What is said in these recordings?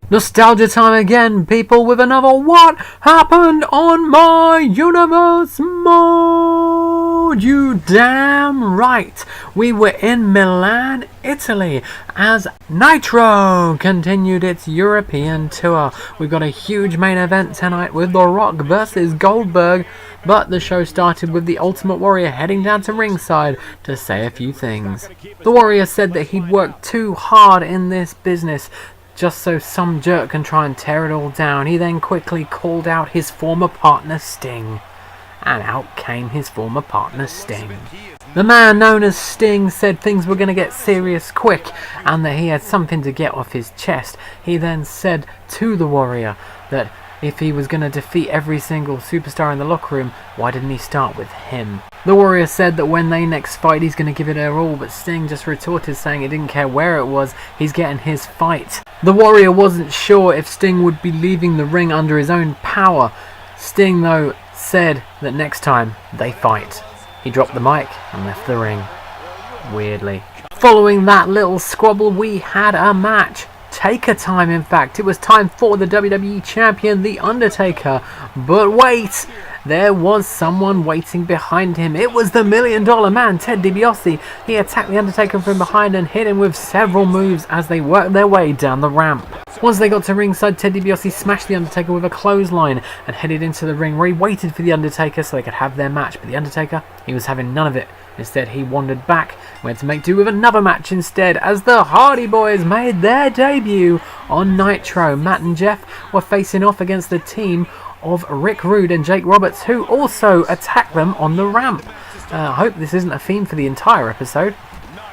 Nostalgia time again, people, with another What Happened on My Universe mode. You damn right. We were in Milan, Italy, as Nitro continued its European tour. We've got a huge main event tonight with The Rock versus Goldberg, but the show started with the Ultimate Warrior heading down to ringside to say a few things. The Warrior said that he'd worked too hard in this business just so some jerk can try and tear it all down. He then quickly called out his former partner Sting, and out came his former partner Sting. The man known as Sting said things were going to get serious quick and that he had something to get off his chest. He then said to the Warrior that if he was going to defeat every single superstar in the locker room, why didn't he start with him? The Warrior said that when they next fight, he's going to give it their all, but Sting just retorted saying he didn't care where it was, he's getting his fight. The Warrior wasn't sure if Sting would be leaving the ring under his own power. Sting, though, said that next time they fight. He dropped the mic and left the ring. Weirdly. Following that little squabble, we had a match. Taker time, in fact. It was time for the WWE Champion, The Undertaker. But wait, there was someone waiting behind him. It was the $1 Million Man, Ted DiBiase. He attacked The Undertaker from behind and hit him with several moves as they worked their way down the ramp. Once they got to ringside, Ted DiBiase smashed The Undertaker with a clothesline and headed into the ring where he waited for The Undertaker so they could have their match. But The Undertaker, he was having none of it. Instead, he wandered back and went to make do with another match instead as the Hardy Boys made their debut on Nitro. Matt and Jeff were facing off against the team of Rick Rude and Jake Roberts, who also attacked them on the ramp. I hope this isn't a theme for the entire episode.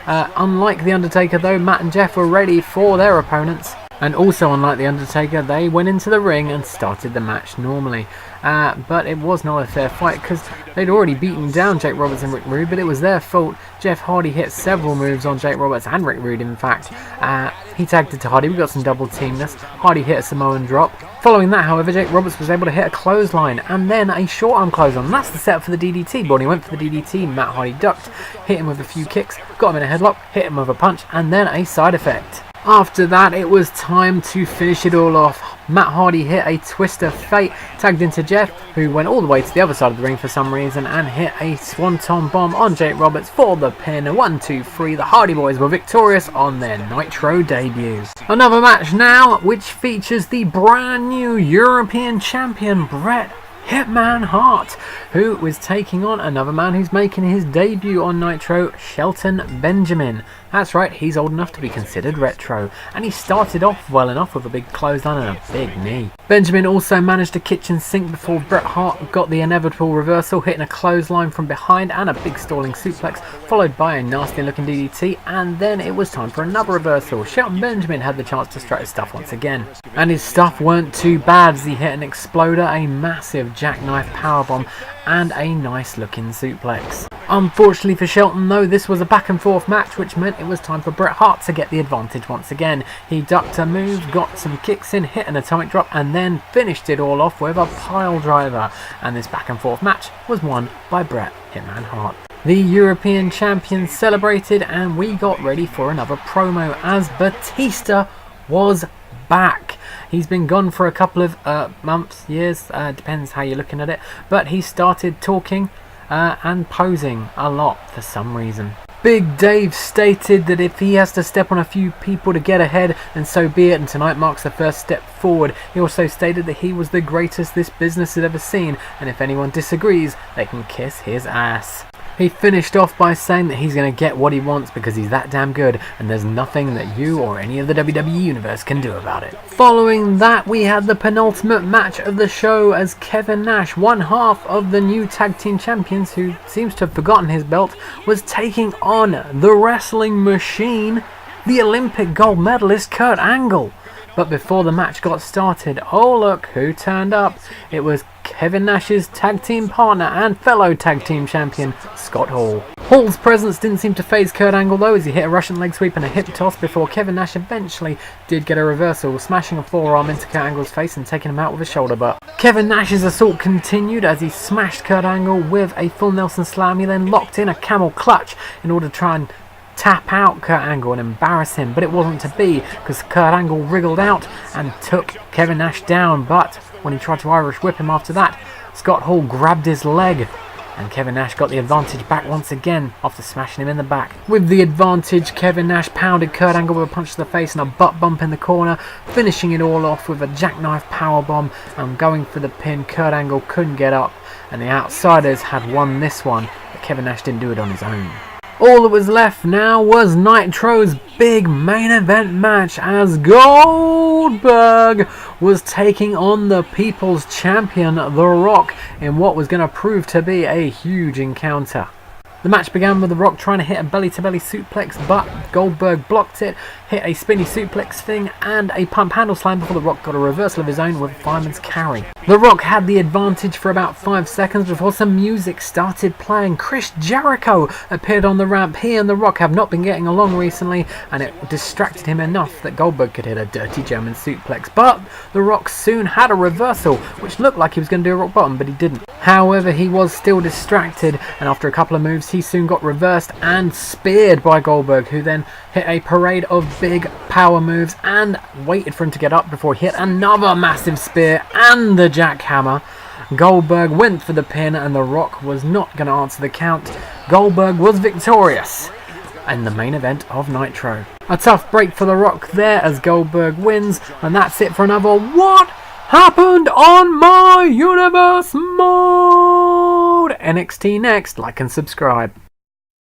Unlike The Undertaker, though, Matt and Jeff were ready for their opponents. And also, unlike The Undertaker, they went into the ring and started the match normally. But it was not a fair fight because they'd already beaten down Jake Roberts and Rick Rude, but it was their fault. Jeff Hardy hit several moves on Jake Roberts and Rick Rude, in fact. He tagged it to Hardy. We got some double teamness. Hardy hit a Samoan drop. Following that, however, Jake Roberts was able to hit a clothesline and then a short arm clothesline. That's the setup for the DDT. But when he went for the DDT, Matt Hardy ducked, hit him with a few kicks, got him in a headlock, hit him with a punch, and then a side effect. After that, it was time to finish it all off. Matt Hardy hit a twist of fate, tagged into Jeff, who went all the way to the other side of the ring for some reason, and hit a swanton bomb on Jake Roberts for the pin. 1, 2, 3. The Hardy Boys were victorious on their Nitro debut. Another match now, which features the brand new European champion, Bret Hitman Hart, who was taking on another man who's making his debut on Nitro, Shelton Benjamin. That's right, he's old enough to be considered retro, and he started off well enough with a big clothesline and a big knee. Benjamin also managed a kitchen sink before Bret Hart got the inevitable reversal, hitting a clothesline from behind and a big stalling suplex, followed by a nasty looking DDT, and then it was time for another reversal. Shelton Benjamin had the chance to strike his stuff once again, and his stuff weren't too bad as he hit an exploder, a massive jackknife powerbomb, and a nice looking suplex. Unfortunately for Shelton, though, this was a back and forth match, which meant it was time for Bret Hart to get the advantage once again. He ducked a move, got some kicks in, hit an atomic drop, and then finished it all off with a pile driver. And this back and forth match was won by Bret Hitman Hart. The European champion celebrated, and we got ready for another promo as Batista was back. He's been gone for a couple of months, years, depends how you're looking at it, but he started talking and posing a lot for some reason. Big Dave stated that if he has to step on a few people to get ahead, then so be it, and tonight marks the first step forward. He also stated that he was the greatest this business had ever seen, and if anyone disagrees, they can kiss his ass. He finished off by saying that he's going to get what he wants because he's that damn good, and there's nothing that you or any of the WWE Universe can do about it. Following that, we had the penultimate match of the show as Kevin Nash, one half of the new tag team champions who seems to have forgotten his belt, was taking on the wrestling machine, the Olympic gold medalist Kurt Angle. But before the match got started, oh look who turned up. It was Kevin Nash's tag team partner and fellow tag team champion, Scott Hall. Hall's presence didn't seem to faze Kurt Angle though, as he hit a Russian leg sweep and a hip toss before Kevin Nash eventually did get a reversal, smashing a forearm into Kurt Angle's face and taking him out with a shoulder butt. Kevin Nash's assault continued as he smashed Kurt Angle with a full Nelson slam. He then locked in a camel clutch in order to try and tap out Kurt Angle and embarrass him, but it wasn't to be because Kurt Angle wriggled out and took Kevin Nash down. But when he tried to Irish whip him after that, Scott Hall grabbed his leg and Kevin Nash got the advantage back once again after smashing him in the back. With the advantage, Kevin Nash pounded Kurt Angle with a punch to the face and a butt bump in the corner, finishing it all off with a jackknife powerbomb and going for the pin. Kurt Angle couldn't get up and the Outsiders had won this one, but Kevin Nash didn't do it on his own. All that was left now was Nitro's big main event match as Goldberg was taking on the People's Champion, The Rock, in what was going to prove to be a huge encounter. The match began with The Rock trying to hit a belly-to-belly suplex, but Goldberg blocked it, hit a spinny suplex thing and a pump handle slam before The Rock got a reversal of his own with a fireman's carry. The Rock had the advantage for about 5 seconds before some music started playing. Chris Jericho appeared on the ramp. He and The Rock have not been getting along recently, and it distracted him enough that Goldberg could hit a dirty German suplex. But The Rock soon had a reversal, which looked like he was going to do a rock bottom, but he didn't. However, he was still distracted, and after a couple of moves, he soon got reversed and speared by Goldberg, who then hit a parade of big power moves and waited for him to get up before he hit another massive spear and the jackhammer. Goldberg went for the pin and The Rock was not going to answer the count. Goldberg was victorious in the main event of Nitro. A tough break for The Rock there as Goldberg wins, and that's it for another What Happened on My Universe mode. NXT next. Like and subscribe.